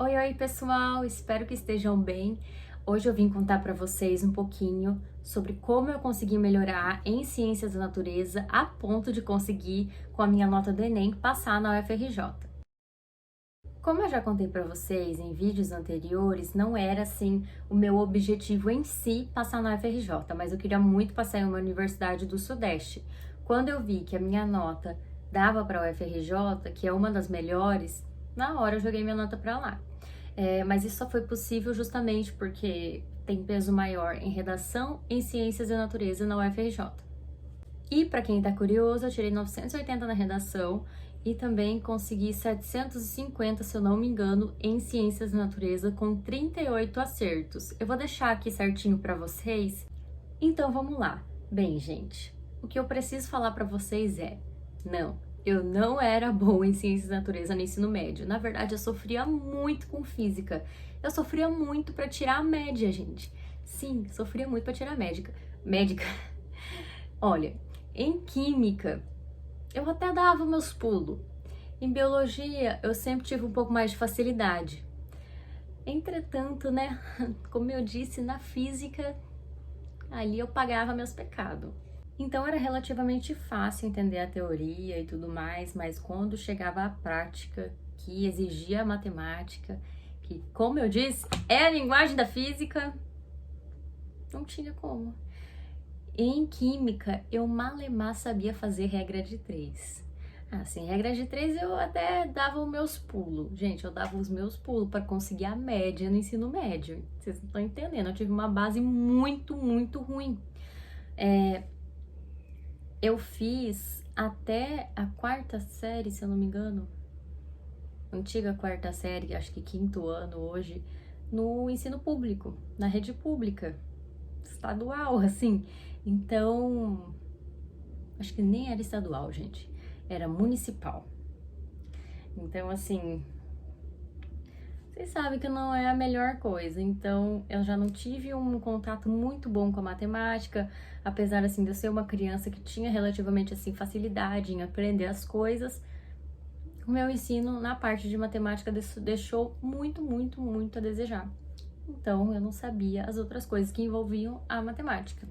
Oi, oi, pessoal! Espero que estejam bem. Hoje eu vim contar para vocês um pouquinho sobre como eu consegui melhorar em ciências da natureza a ponto de conseguir, com a minha nota do Enem, passar na UFRJ. Como eu já contei para vocês em vídeos anteriores, não era assim o meu objetivo em si passar na UFRJ, mas eu queria muito passar em uma universidade do Sudeste. Quando eu vi que a minha nota dava para a UFRJ, que é uma das melhores, na hora eu joguei minha nota para lá. Mas isso só foi possível justamente porque tem peso maior em redação em ciências da natureza na UFRJ. E para quem está curioso, eu tirei 980 na redação e também consegui 750, se eu não me engano, em ciências da natureza com 38 acertos. Eu vou deixar aqui certinho para vocês. Então vamos lá. Bem, gente, o que eu preciso falar para vocês é: não, eu não era boa em ciências da natureza no ensino médio. Na verdade, eu sofria muito com física. Eu sofria muito para tirar a média, gente. Sim, sofria muito para tirar a médica. Médica. Olha, em química, eu até dava meus pulos. Em biologia, eu sempre tive um pouco mais de facilidade. Entretanto, né, como eu disse, na física, ali eu pagava meus pecados. Então era relativamente fácil entender a teoria e tudo mais, mas quando chegava à prática, que exigia a matemática, que, como eu disse, é a linguagem da física, não tinha como. Em química, eu malemar sabia fazer regra de 3. Assim, regra de 3 eu até dava os meus pulos. Gente, eu dava os meus pulos para conseguir a média no ensino médio. Vocês não estão entendendo, eu tive uma base muito, muito ruim. Eu fiz até a quarta série, se eu não me engano, antiga quarta série, acho que quinto ano hoje, no ensino público, na rede pública, estadual, assim. Então, acho que nem era estadual, gente, era municipal. Então, assim, vocês sabem que não é a melhor coisa, então eu já não tive um contato muito bom com a matemática, apesar assim de eu ser uma criança que tinha relativamente assim facilidade em aprender as coisas. O meu ensino na parte de matemática deixou muito, muito, muito a desejar. Então, eu não sabia as outras coisas que envolviam a matemática.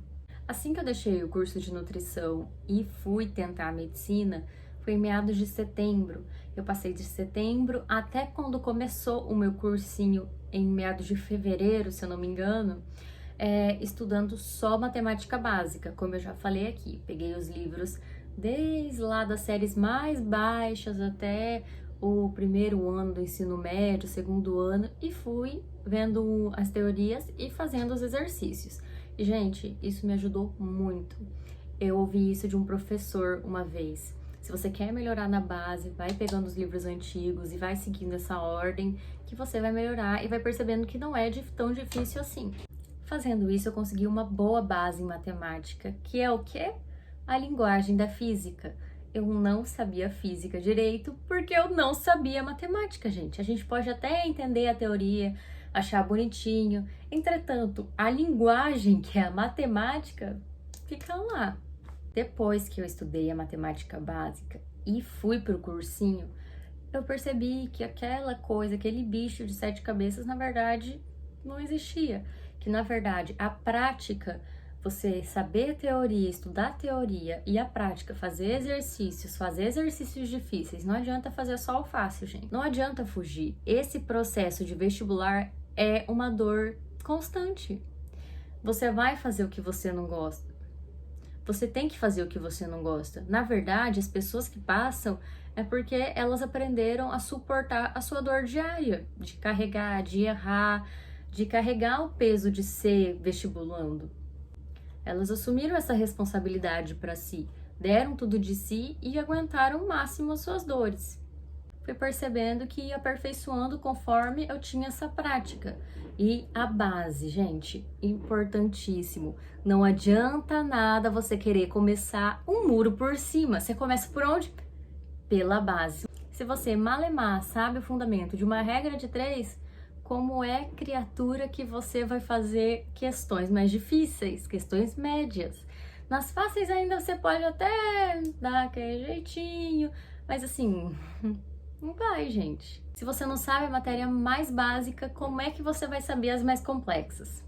Assim que eu deixei o curso de nutrição e fui tentar a medicina, foi em meados de setembro. Eu passei de setembro até quando começou o meu cursinho, em meados de fevereiro, se eu não me engano, estudando só matemática básica, como eu já falei aqui. Peguei os livros desde lá das séries mais baixas até o primeiro ano do ensino médio, segundo ano, e fui vendo as teorias e fazendo os exercícios. E, gente, isso me ajudou muito. Eu ouvi isso de um professor uma vez. Se você quer melhorar na base, vai pegando os livros antigos e vai seguindo essa ordem, que você vai melhorar e vai percebendo que não é tão difícil assim. Fazendo isso, eu consegui uma boa base em matemática, que é o quê? A linguagem da física. Eu não sabia física direito porque eu não sabia matemática, gente. A gente pode até entender a teoria, achar bonitinho. Entretanto, a linguagem, que é a matemática, fica lá. Depois que eu estudei a matemática básica e fui para o cursinho, eu percebi que aquela coisa, aquele bicho de 7 cabeças, na verdade, não existia. Que, na verdade, a prática, você saber teoria, estudar teoria e a prática, fazer exercícios difíceis, não adianta fazer só o fácil, gente. Não adianta fugir. Esse processo de vestibular é uma dor constante. Você vai fazer o que você não gosta. Você tem que fazer o que você não gosta. Na verdade, as pessoas que passam é porque elas aprenderam a suportar a sua dor diária, de carregar, de errar, de carregar o peso de ser vestibulando. Elas assumiram essa responsabilidade para si, deram tudo de si e aguentaram o máximo as suas dores. Fui percebendo que ia aperfeiçoando conforme eu tinha essa prática. E a base, gente, importantíssimo. Não adianta nada você querer começar um muro por cima. Você começa por onde? Pela base. Se você malemar sabe o fundamento de uma regra de 3, como é criatura que você vai fazer questões mais difíceis, questões médias? Nas fáceis ainda você pode até dar aquele jeitinho, mas assim, não vai, gente. Se você não sabe a matéria mais básica, como é que você vai saber as mais complexas?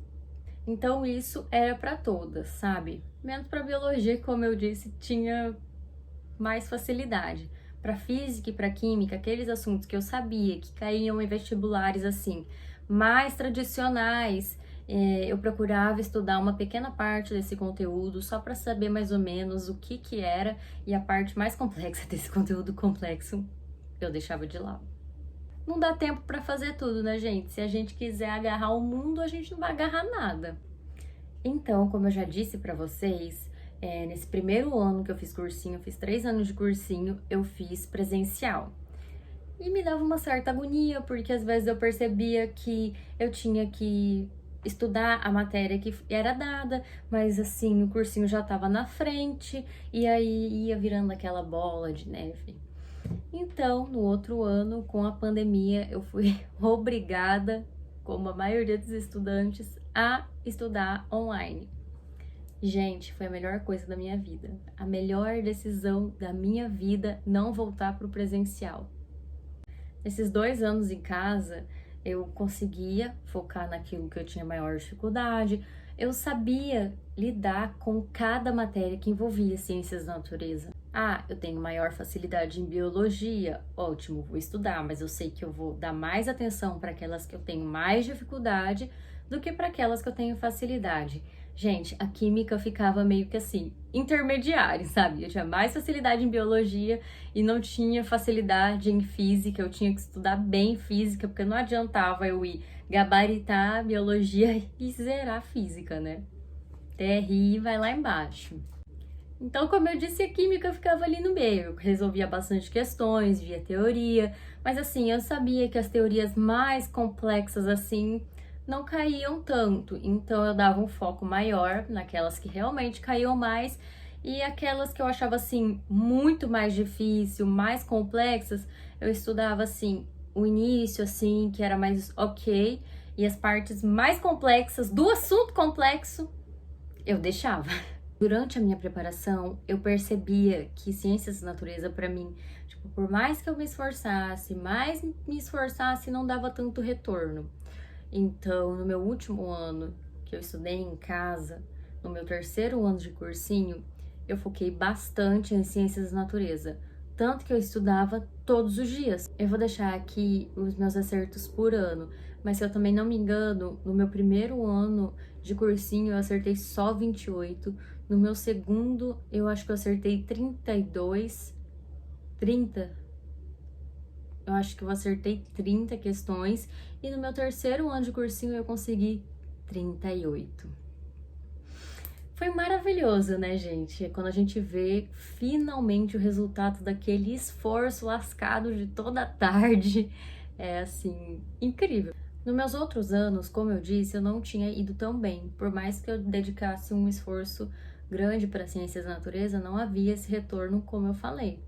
Então isso era para todas, sabe? Menos para biologia, como eu disse, tinha mais facilidade. Para física e para química, aqueles assuntos que eu sabia que caíam em vestibulares assim, mais tradicionais, eu procurava estudar uma pequena parte desse conteúdo só para saber mais ou menos o que era, e a parte mais complexa desse conteúdo complexo eu deixava de lado. Não dá tempo para fazer tudo, né, gente? Se a gente quiser agarrar o mundo, a gente não vai agarrar nada. Então, como eu já disse para vocês, nesse primeiro ano que eu fiz cursinho, eu fiz 3 anos de cursinho, eu fiz presencial. E me dava uma certa agonia, porque às vezes eu percebia que eu tinha que estudar a matéria que era dada, mas assim, o cursinho já estava na frente, e aí ia virando aquela bola de neve. Então, no outro ano, com a pandemia, eu fui obrigada, como a maioria dos estudantes, a estudar online. Gente, foi a melhor coisa da minha vida. A melhor decisão da minha vida não voltar para o presencial. Nesses 2 anos em casa, eu conseguia focar naquilo que eu tinha maior dificuldade. Eu sabia lidar com cada matéria que envolvia ciências da natureza. Ah, eu tenho maior facilidade em biologia, ótimo, vou estudar, mas eu sei que eu vou dar mais atenção para aquelas que eu tenho mais dificuldade do que para aquelas que eu tenho facilidade. Gente, a química ficava meio que assim, intermediária, sabe? Eu tinha mais facilidade em biologia e não tinha facilidade em física, eu tinha que estudar bem física, porque não adiantava eu ir gabaritar biologia e zerar física, né? TRI vai lá embaixo. Então, como eu disse, a química ficava ali no meio. Eu resolvia bastante questões, via teoria, mas assim, eu sabia que as teorias mais complexas assim não caíam tanto, então eu dava um foco maior naquelas que realmente caíam mais, e aquelas que eu achava assim muito mais difícil, mais complexas, eu estudava assim o início assim, que era mais ok, e as partes mais complexas do assunto complexo eu deixava. Durante a minha preparação, eu percebia que ciências da natureza para mim, tipo, por mais que eu me esforçasse, não dava tanto retorno. Então, no meu último ano, que eu estudei em casa, no meu 3º ano de cursinho, eu foquei bastante em ciências da natureza. Tanto que eu estudava todos os dias. Eu vou deixar aqui os meus acertos por ano, mas se eu também não me engano, no meu primeiro ano de cursinho eu acertei só 28. No meu segundo, eu acho que eu acertei 32, 30. Eu acho que eu acertei 30 questões, e no meu 3º ano de cursinho eu consegui 38. Foi maravilhoso, né, gente? Quando a gente vê finalmente o resultado daquele esforço lascado de toda a tarde, é assim, incrível. Nos meus outros anos, como eu disse, eu não tinha ido tão bem. Por mais que eu dedicasse um esforço grande para ciências da natureza, não havia esse retorno, como eu falei.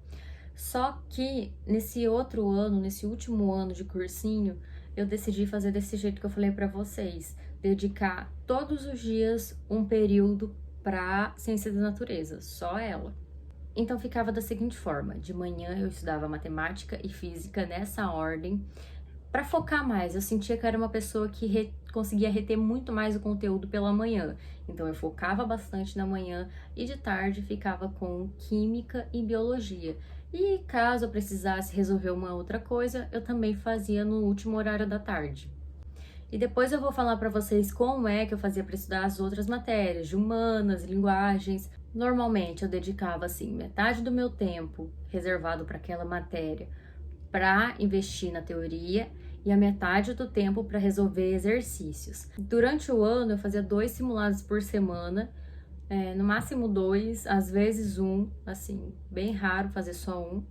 Só que nesse outro ano, nesse último ano de cursinho, eu decidi fazer desse jeito que eu falei para vocês, dedicar todos os dias um período para ciência da natureza, só ela. Então ficava da seguinte forma: de manhã eu estudava matemática e física nessa ordem, para focar mais. Eu sentia que eu era uma pessoa que conseguia reter muito mais o conteúdo pela manhã. Então eu focava bastante na manhã e de tarde ficava com química e biologia. E caso eu precisasse resolver uma outra coisa, eu também fazia no último horário da tarde. E depois eu vou falar para vocês como é que eu fazia para estudar as outras matérias, de humanas, linguagens. Normalmente eu dedicava assim metade do meu tempo reservado para aquela matéria para investir na teoria e a metade do tempo para resolver exercícios. Durante o ano eu fazia 2 simulados por semana, no máximo 2, às vezes 1, assim, bem raro fazer só 1.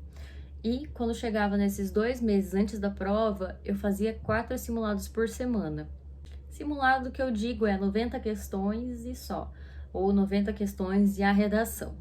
E quando chegava nesses 2 meses antes da prova, eu fazia 4 simulados por semana. Simulado que eu digo é 90 questões e só, ou 90 questões e a redação.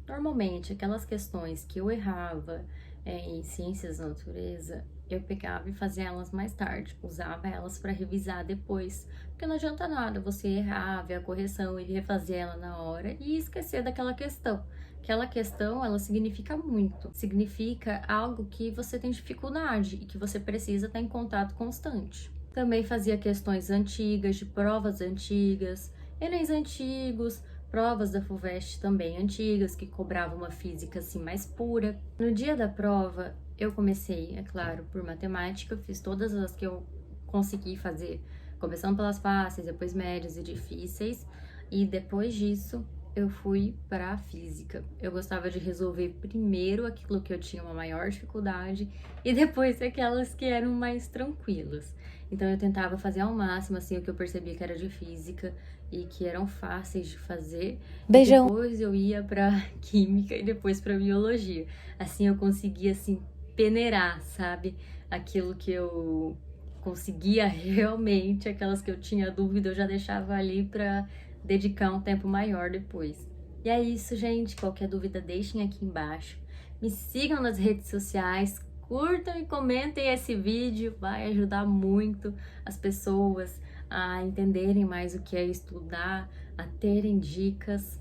Normalmente, aquelas questões que eu errava em ciências da natureza, eu pegava e fazia elas mais tarde, usava elas para revisar depois, porque não adianta nada você errar, ver a correção e refazer ela na hora e esquecer daquela questão. Aquela questão, ela significa muito, significa algo que você tem dificuldade e que você precisa estar em contato constante. Também fazia questões antigas, de provas antigas, Enems antigos, provas da FUVEST também antigas, que cobravam uma física assim mais pura. No dia da prova, eu comecei, é claro, por matemática, fiz todas as que eu consegui fazer, começando pelas fáceis, depois médias e difíceis, e depois disso eu fui para a física. Eu gostava de resolver primeiro aquilo que eu tinha uma maior dificuldade e depois aquelas que eram mais tranquilas. Então eu tentava fazer ao máximo assim o que eu percebia que era de física e que eram fáceis de fazer. Beijão. Depois eu ia para química e depois para biologia. Assim eu conseguia assim peneirar, sabe? Aquilo que eu conseguia realmente, aquelas que eu tinha dúvida, eu já deixava ali para dedicar um tempo maior depois. E é isso, gente. Qualquer dúvida, deixem aqui embaixo. Me sigam nas redes sociais, curtam e comentem esse vídeo, vai ajudar muito as pessoas a entenderem mais o que é estudar, a terem dicas.